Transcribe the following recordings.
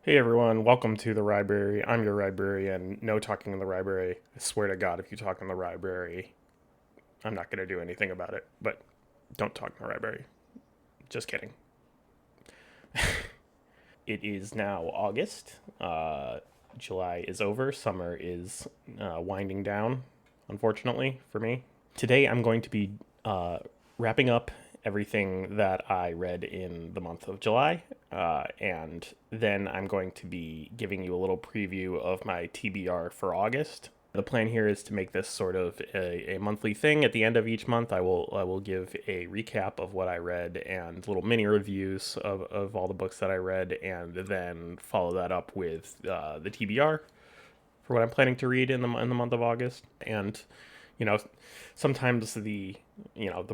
Hey everyone, welcome to the Rybrary. I'm your Rybrarian. No talking in the Rybrary. I swear to God, if you talk in the Rybrary, I'm not going to do anything about it. But don't talk in the Rybrary. Just kidding. It is now August. July is over. Summer is winding down, unfortunately, for me. Today I'm going to be wrapping up everything that I read in the month of July, and then I'm going to be giving you a little preview of my TBR for August. The plan here is to make this sort of a monthly thing. At the end of each month, I will give a recap of what I read and little mini reviews of all the books that I read, and then follow that up with the TBR for what I'm planning to read in the month of August. And you know, sometimes the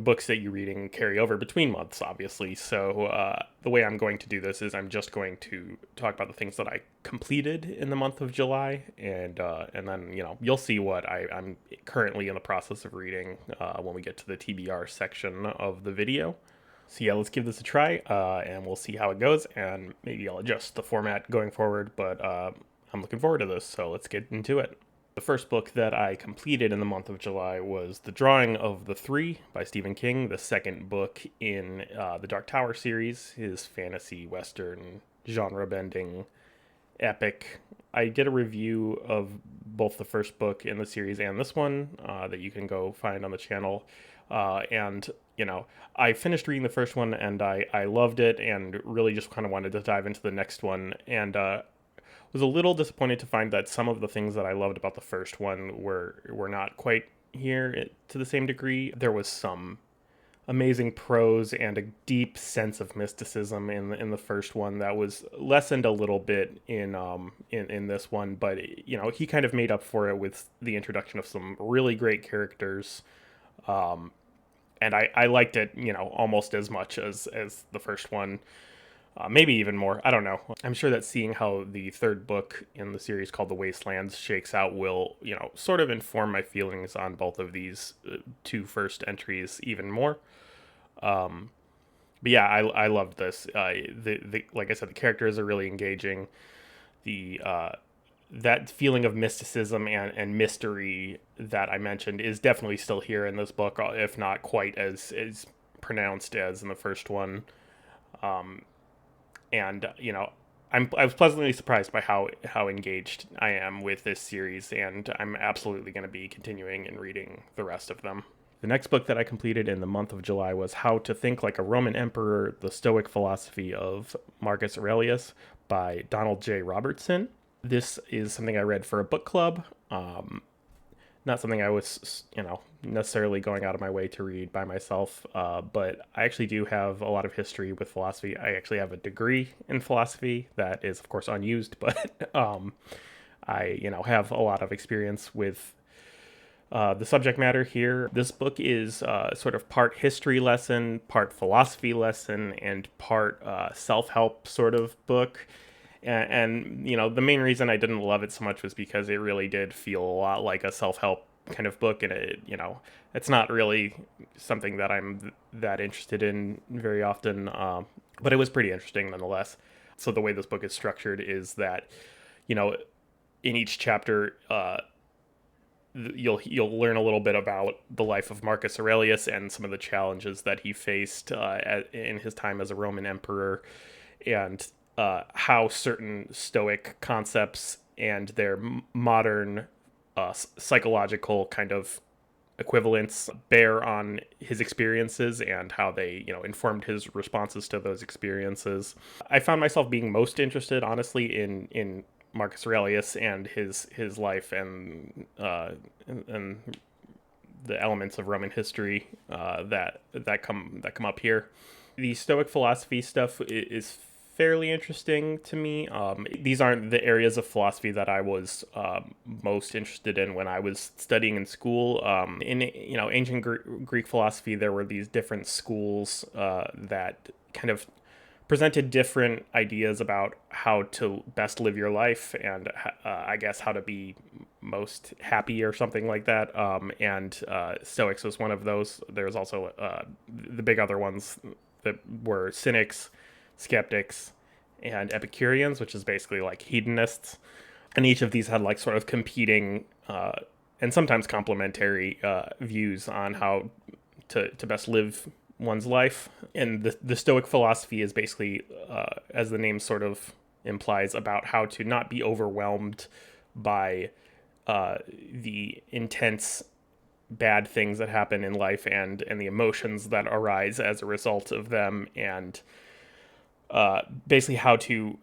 books that you're reading carry over between months, obviously. So the way I'm going to do this is I'm just going to talk about the things that I completed in the month of July, and then you'll see what I'm currently in the process of reading when we get to the TBR section of the video. So yeah, let's give this a try, and we'll see how it goes, and maybe I'll adjust the format going forward. But I'm looking forward to this, so let's get into it. The first book that I completed in the month of July was The Drawing of the Three by Stephen King, the second book in the Dark Tower series, his fantasy western genre bending epic. I did a review of both the first book in the series and this one that you can go find on the channel. And I finished reading the first one and I loved it and really just kind of wanted to dive into the next one. And was a little disappointed to find that some of the things that I loved about the first one were not quite here to the same degree. There was some amazing prose and a deep sense of mysticism in the first one that was lessened a little bit in this one, but he kind of made up for it with the introduction of some really great characters. And I liked it, almost as much as the first one. Maybe even more. I don't know. I'm sure that seeing how the third book in the series called The Wastelands shakes out will, sort of inform my feelings on both of these two first entries even more. But yeah, I loved this. Like I said, the characters are really engaging. The that feeling of mysticism and mystery that I mentioned is definitely still here in this book, if not quite as pronounced as in the first one. And I was pleasantly surprised by how engaged I am with this series, and I'm absolutely going to be continuing and reading the rest of them. The next book that I completed in the month of July was How to Think Like a Roman Emperor: The Stoic Philosophy of Marcus Aurelius by Donald J. Robertson. This is something I read for a book club. Not something I was, necessarily going out of my way to read by myself, but I actually do have a lot of history with philosophy. I actually have a degree in philosophy that is, of course, unused, but I, have a lot of experience with the subject matter here. This book is sort of part history lesson, part philosophy lesson, and part self-help sort of book. And the main reason I didn't love it so much was because it really did feel a lot like a self-help kind of book, and it's not really something that I'm that interested in very often, but it was pretty interesting nonetheless. So the way this book is structured is that in each chapter you'll learn a little bit about the life of Marcus Aurelius and some of the challenges that he faced in his time as a Roman emperor, and how certain Stoic concepts and their modern psychological kind of equivalents bear on his experiences and how they informed his responses to those experiences. I found myself being most interested, honestly, in Marcus Aurelius and his life and the elements of Roman history that come up here. The Stoic philosophy stuff is fairly interesting to me. These aren't the areas of philosophy that I was most interested in when I was studying in school. In ancient Greek philosophy, there were these different schools that kind of presented different ideas about how to best live your life and I guess how to be most happy or something like that. And Stoics was one of those. There's also the big other ones that were cynics, skeptics, and Epicureans, which is basically like hedonists. And each of these had like sort of competing and sometimes complementary views on how to best live one's life. And the Stoic philosophy is basically, as the name sort of implies, about how to not be overwhelmed by the intense bad things that happen in life and the emotions that arise as a result of them, and basically how to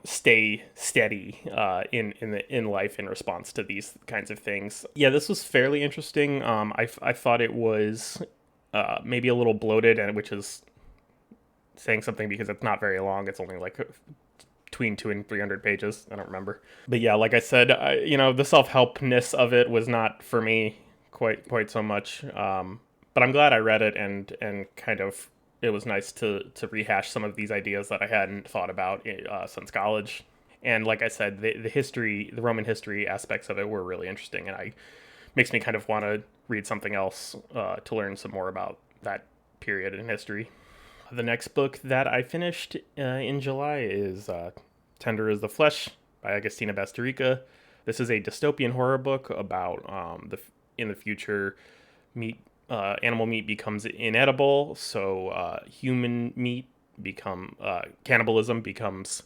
stay steady in life in response to these kinds of things. Yeah, this was fairly interesting. I thought it was maybe a little bloated, and which is saying something because it's not very long. It's only like between 200 and 300 pages. I don't remember. But yeah, like I said, the self-helpness of it was not for me quite so much. But I'm glad I read it, and kind of it was nice to rehash some of these ideas that I hadn't thought about since college. And like I said, the Roman history aspects of it were really interesting, and makes me kind of want to read something else to learn some more about that period in history. The next book that I finished in July is Tender is the Flesh by Agustina Bastarrica. This is a dystopian horror book about in the future, animal meat becomes inedible, so human meat cannibalism becomes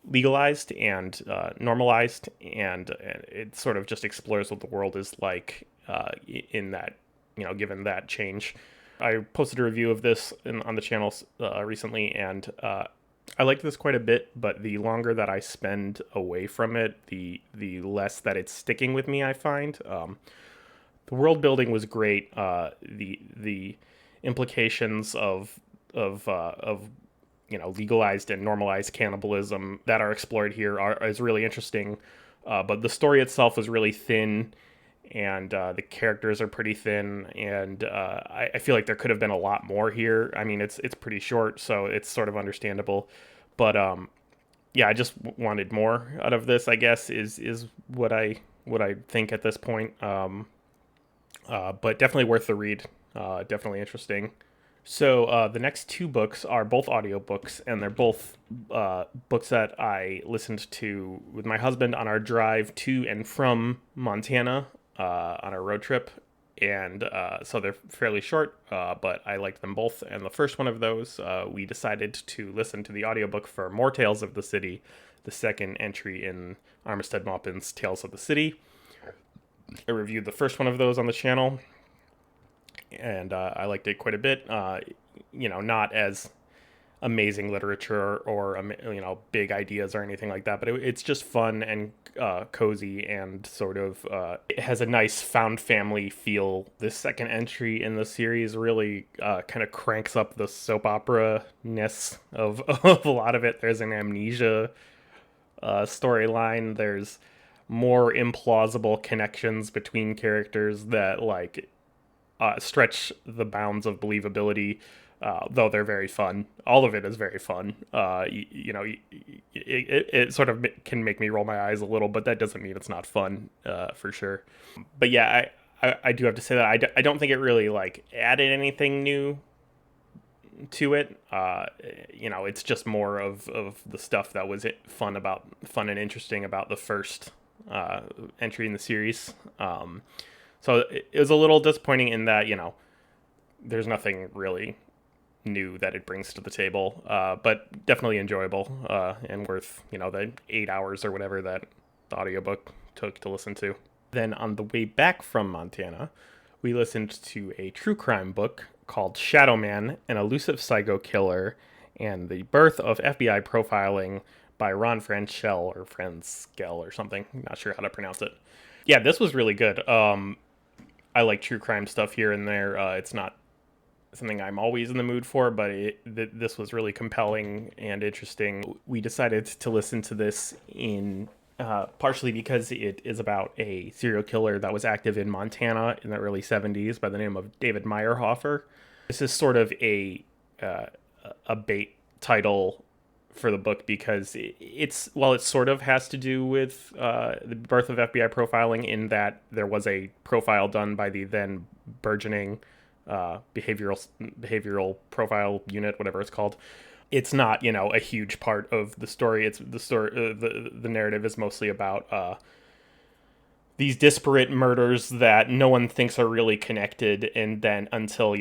legalized and normalized, and it sort of just explores what the world is like in that, given that change. I posted a review of this on the channel recently, and I liked this quite a bit, but the longer that I spend away from it, the less that it's sticking with me, I find. The world building was great. The implications of legalized and normalized cannibalism that are explored here is really interesting. But the story itself was really thin, and the characters are pretty thin, and I feel like there could have been a lot more here. I mean, it's pretty short, so it's sort of understandable. But yeah, I just wanted more out of this, I guess, is what I think at this point. But definitely worth the read. Definitely interesting. So the next two books are both audiobooks, and they're both books that I listened to with my husband on our drive to and from Montana on a road trip. And so they're fairly short, but I liked them both. And the first one of those, we decided to listen to the audiobook for More Tales of the City, the second entry in Armistead Maupin's Tales of the City. I reviewed the first one of those on the channel, and I liked it quite a bit. Not as amazing literature or big ideas or anything like that, but it's just fun and cozy, and sort of it has a nice found family feel. This second entry in the series really kind of cranks up the soap opera ness of of a lot of it. There's an amnesia storyline. There's more implausible connections between characters that stretch the bounds of believability, though they're very fun. All of it is very fun. It sort of can make me roll my eyes a little, but that doesn't mean it's not fun, for sure. But yeah, I do have to say that I don't think it really added anything new to it. It's just more of the stuff that was fun and interesting about the first entry in the series. So it was a little disappointing in that, there's nothing really new that it brings to the table, but definitely enjoyable, and worth, the 8 hours or whatever that the audiobook took to listen to. Then on the way back from Montana, we listened to a true crime book called Shadow Man, an Elusive Psycho Killer, and the Birth of FBI Profiling by Ron Franchel or Franskell or something. Not sure how to pronounce it. Yeah, this was really good. I like true crime stuff here and there. It's not something I'm always in the mood for, but this was really compelling and interesting. We decided to listen to this in partially because it is about a serial killer that was active in Montana in the early 70s by the name of David Meyerhofer. This is sort of a bait title for the book because it sort of has to do with the birth of FBI profiling, in that there was a profile done by the then burgeoning behavioral profile unit, whatever it's called, it's not, a huge part of the story. It's the story. The narrative is mostly about these disparate murders that no one thinks are really connected, and then until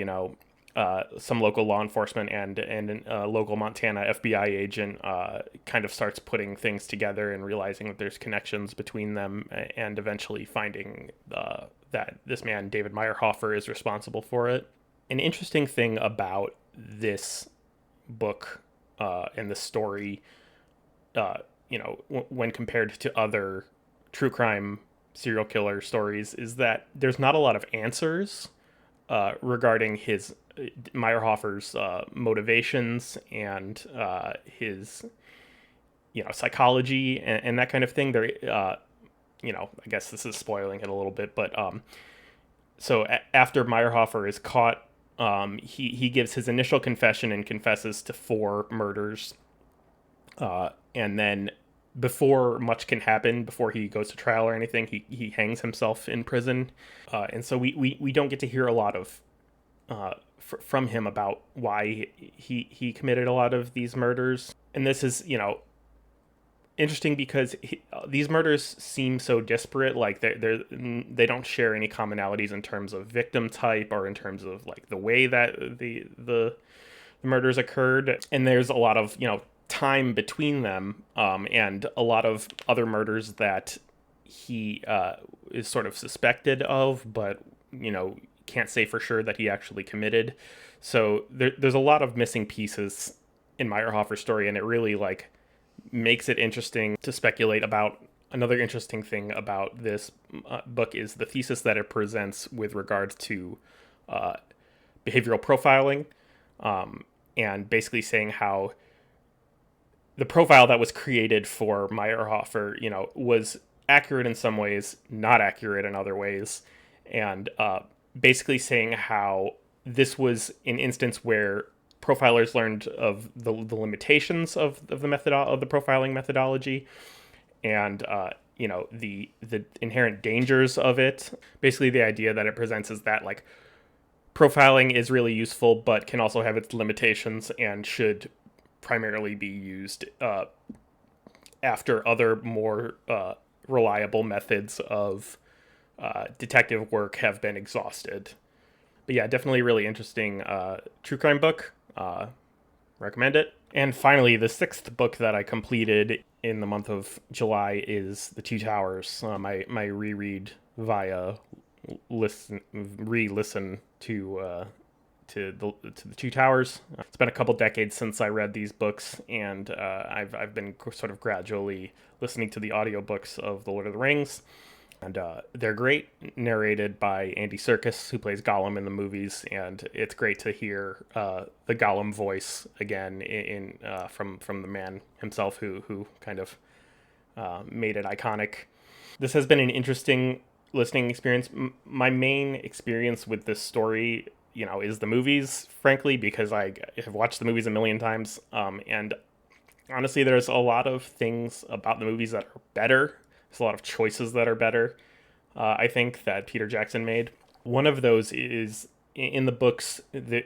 some local law enforcement and a local Montana FBI agent kind of starts putting things together and realizing that there's connections between them, and eventually finding that this man David Meyerhofer is responsible for it. An interesting thing about this book and the story, when compared to other true crime serial killer stories, is that there's not a lot of answers regarding his Meyerhofer's motivations and his psychology and that kind of thing. There, I guess this is spoiling it a little bit, but so after Meyerhofer is caught, he gives his initial confession and confesses to 4 murders, and then before much can happen, before he goes to trial or anything, he hangs himself in prison, and so we don't get to hear a lot of from him about why he committed a lot of these murders. And this is interesting because these murders seem so disparate. Like they don't share any commonalities in terms of victim type or in terms of like the way that the murders occurred. And there's a lot of time between them, and a lot of other murders that he is sort of suspected of, but can't say for sure that he actually committed. So there's a lot of missing pieces in Meyerhofer's story, and it really makes it interesting to speculate about. Another interesting thing about this book is the thesis that it presents with regards to behavioral profiling, and basically saying how the profile that was created for Meyerhofer, was accurate in some ways, not accurate in other ways, and basically saying how this was an instance where profilers learned of the limitations of the profiling methodology, and the inherent dangers of it. Basically, the idea that it presents is that profiling is really useful, but can also have its limitations and should primarily be used after other more reliable methods of detective work have been exhausted. But yeah, definitely really interesting true crime book. Recommend it. And finally, the 6th book that I completed in the month of July is The Two Towers. My reread via re-listen to the Two Towers. It's been a couple decades since I read these books, and I've been sort of gradually listening to the audiobooks of The Lord of the Rings. And they're great, narrated by Andy Serkis, who plays Gollum in the movies, and it's great to hear the Gollum voice again from the man himself, who kind of made it iconic. This has been an interesting listening experience. My main experience with this story, is the movies, frankly, because I have watched the movies a million times, and honestly, there's a lot of things about the movies that are better. There's a lot of choices that are better, I think, that Peter Jackson made. One of those is in the books, in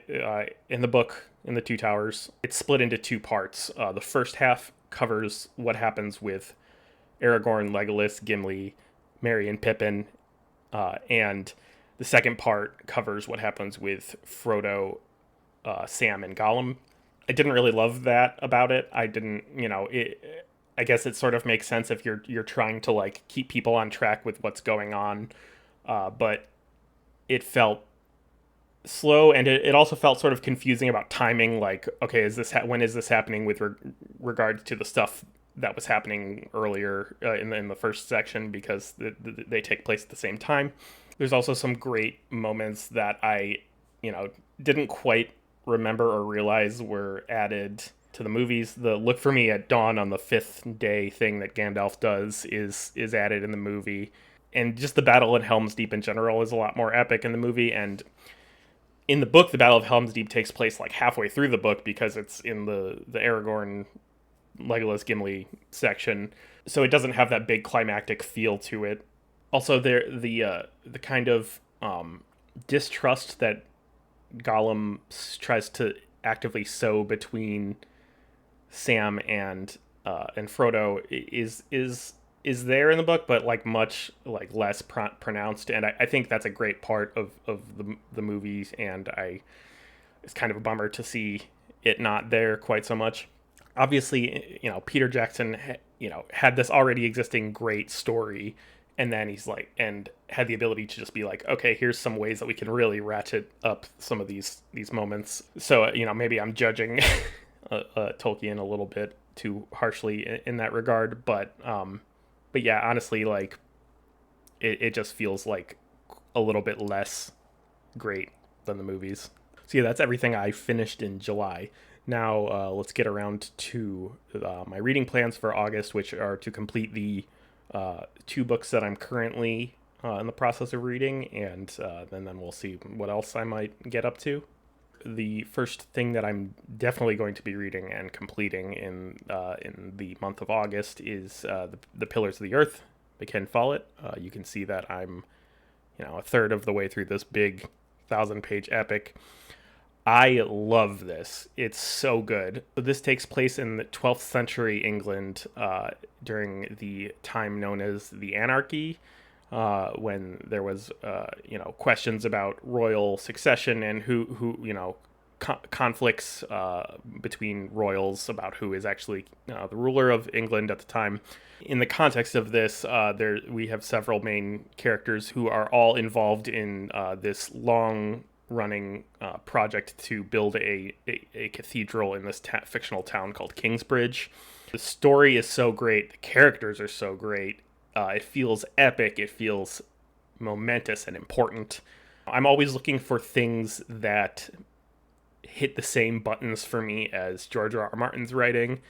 The Two Towers. It's split into 2 parts. The first half covers what happens with Aragorn, Legolas, Gimli, Merry, and Pippin, and the second part covers what happens with Frodo, Sam, and Gollum. I didn't really love that about it. I didn't, I guess it sort of makes sense if you're trying to keep people on track with what's going on, but it felt slow, and it also felt sort of confusing about timing. Okay, when is this happening with regards to the stuff that was happening earlier in the first section, because they take place at the same time. There's also some great moments that I didn't quite remember or realize were added to the movies. The "Look for me at dawn on the 5th day" thing that Gandalf does is added in the movie, and just the battle in Helm's Deep in general is a lot more epic in the movie. And in the book, the Battle of Helm's Deep takes place halfway through the book, because it's in the Aragorn, Legolas, Gimli section, so it doesn't have that big climactic feel to it. Also, the kind of distrust that Gollum tries to actively sow between Sam and Frodo is there in the book, but like much like less pronounced. And I think that's a great part of the movies, and it's kind of a bummer to see it not there quite so much. Obviously, Peter Jackson, had this already existing great story, and then he's like, and had the ability to just be like, okay, here's some ways that we can really ratchet up some of these moments. So, maybe I'm judging Tolkien a little bit too harshly in that regard, but yeah, honestly, like it just feels like a little bit less great than the movies. So yeah, that's everything I finished in July. Now let's get around to my reading plans for August, which are to complete the two books that I'm currently in the process of reading, and then we'll see what else I might get up to. The first thing that I'm definitely going to be reading and completing in the month of August is the Pillars of the Earth by Ken Follett. You can see that I'm a third of the way through this big 1,000-page epic. I love this. It's so good. So this takes place in the 12th century England during the time known as the Anarchy, when there was, questions about royal succession and who conflicts between royals about who is actually the ruler of England at the time. In the context of this, there we have several main characters who are all involved in this long-running project to build a cathedral in this fictional town called Kingsbridge. The story is so great. The characters are so great. It feels epic. It feels momentous and important. I'm always looking for things that hit the same buttons for me as George R. R. Martin's writing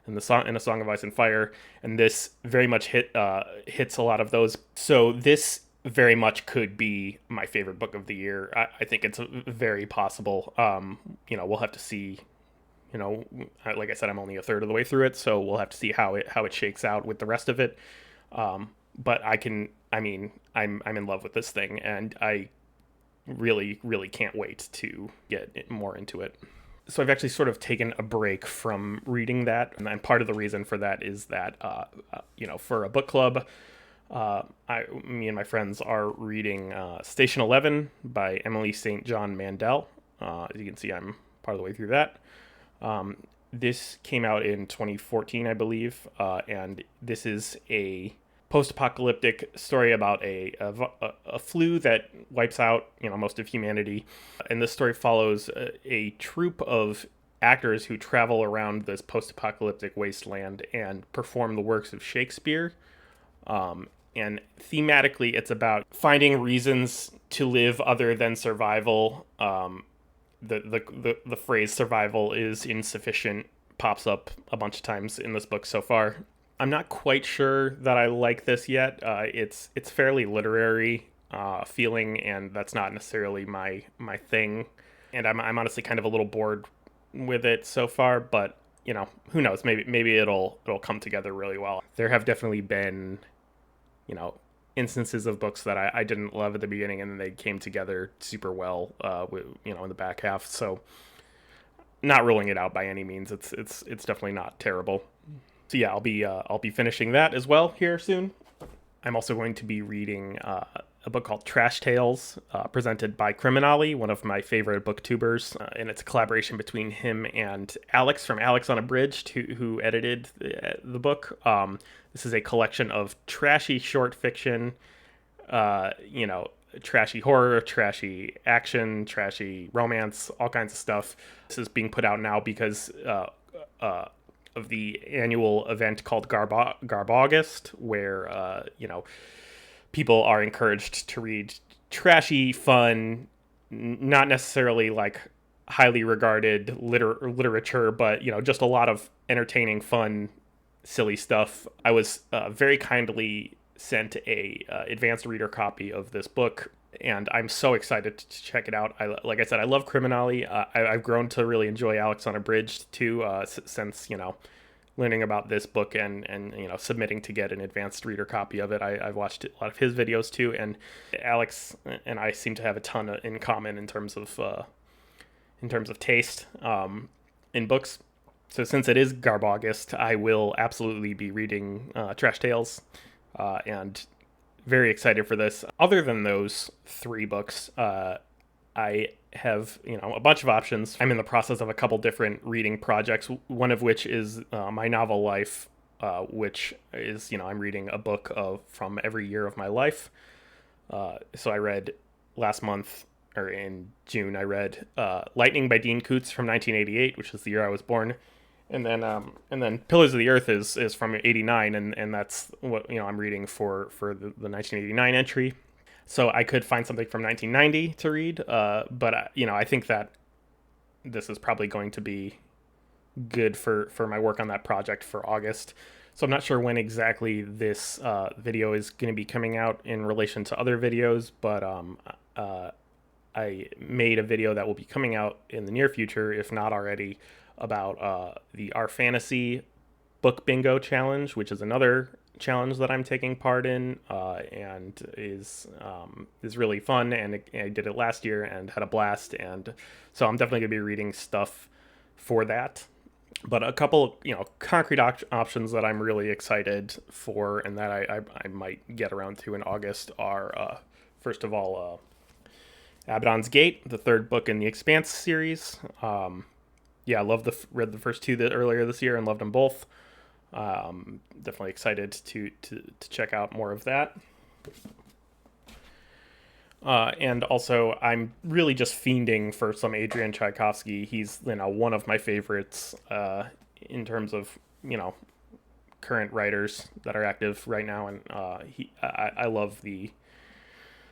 and A Song of Ice and Fire, and this very much hits a lot of those. So this very much could be my favorite book of the year. I think it's very possible. We'll have to see. Like I said, I'm only a third of the way through it, so we'll have to see how it shakes out with the rest of it. But I'm in love with this thing, and I really, really can't wait to get more into it. So I've actually sort of taken a break from reading that, and part of the reason for that is that, for a book club, me and my friends are reading Station 11 by Emily St. John Mandel. As you can see, I'm part of the way through that. This came out in 2014, I believe, and this is a post-apocalyptic story about a flu that wipes out most of humanity, and this story follows a troupe of actors who travel around this post-apocalyptic wasteland and perform the works of Shakespeare. And thematically, it's about finding reasons to live other than survival. The phrase "survival is insufficient" pops up a bunch of times in this book so far. I'm not quite sure that I like this yet. It's fairly literary feeling, and that's not necessarily my thing. And I'm honestly kind of a little bored with it so far. But who knows? Maybe it'll come together really well. There have definitely been instances of books that I didn't love at the beginning, and then they came together super well in the back half. So not ruling it out by any means. It's definitely not terrible. So yeah, I'll be finishing that as well here soon. I'm also going to be reading a book called Trash Tales, presented by Criminale, one of my favorite booktubers, and it's a collaboration between him and Alex from Alex on a Bridge, who edited the book. This is a collection of trashy short fiction, trashy horror, trashy action, trashy romance, all kinds of stuff. This is being put out now because of the annual event called Garb-August, where people are encouraged to read trashy, fun, not necessarily like highly regarded literature, but just a lot of entertaining, fun, silly stuff. I was very kindly sent a advanced reader copy of this book, and I'm so excited to check it out. Like I said, I love Criminale. I've grown to really enjoy Alex on a Bridge too, since learning about this book and submitting to get an advanced reader copy of it. I've watched a lot of his videos too, and Alex and I seem to have a ton in common in terms of taste in books. So since it is Garb August, I will absolutely be reading Trash Tales, and very excited for this. Other than those three books, I have a bunch of options. I'm in the process of a couple different reading projects. One of which is my novel life, which is I'm reading a book from every year of my life. So I read last month, or in June, I read Lightning by Dean Koontz from 1988, which is the year I was born. And then Pillars of the Earth is from '89, and that's what I'm reading for the 1989 entry. So I could find something from 1990 to read, but I think that this is probably going to be good for my work on that project for August. So I'm not sure when exactly this video is going to be coming out in relation to other videos, but I made a video that will be coming out in the near future, if not already, about the Our Fantasy Book Bingo Challenge, which is another challenge that I'm taking part in, and is really fun. And I did it last year and had a blast, and so I'm definitely gonna be reading stuff for that. But a couple, concrete options that I'm really excited for, and that I might get around to in August are, first of all, Abaddon's Gate, the third book in the Expanse series. Yeah, I read the first two earlier this year and loved them both. Definitely excited to check out more of that. And also, I'm really just fiending for some Adrian Tchaikovsky. He's one of my favorites in terms of current writers that are active right now, and I love the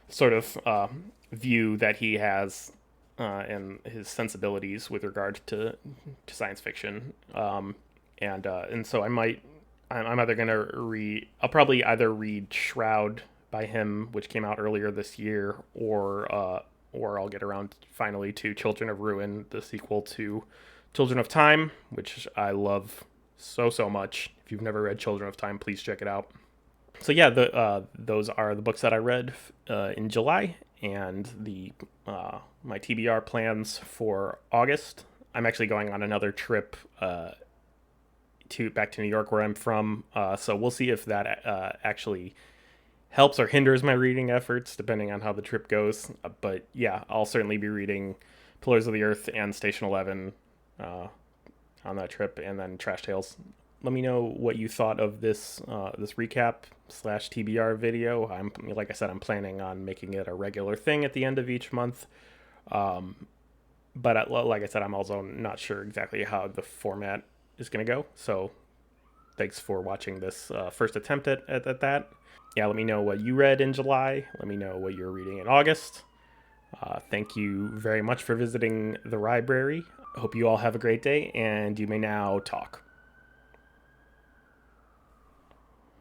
sort of view that he has and his sensibilities with regard to science fiction. And so I'm either gonna I'll probably either read Shroud by him, which came out earlier this year, or I'll get around finally to Children of Ruin, the sequel to Children of Time, which I love so much. If you've never read Children of Time, please check it out. So yeah, those are the books that I read in July, and my TBR plans for August. I'm actually going on another trip back to New York, where I'm from. So we'll see if that actually helps or hinders my reading efforts, depending on how the trip goes. But yeah, I'll certainly be reading Pillars of the Earth and Station 11 on that trip, and then Trash Tales. Let me know what you thought of this recap / TBR video. Like I said, I'm planning on making it a regular thing at the end of each month. But like I said, I'm also not sure exactly how the format is going to go. So thanks for watching this first attempt at that. Yeah, let me know what you read in July. Let me know what you're reading in August. Thank you very much for visiting the Rybrary. I hope you all have a great day, and you may now talk.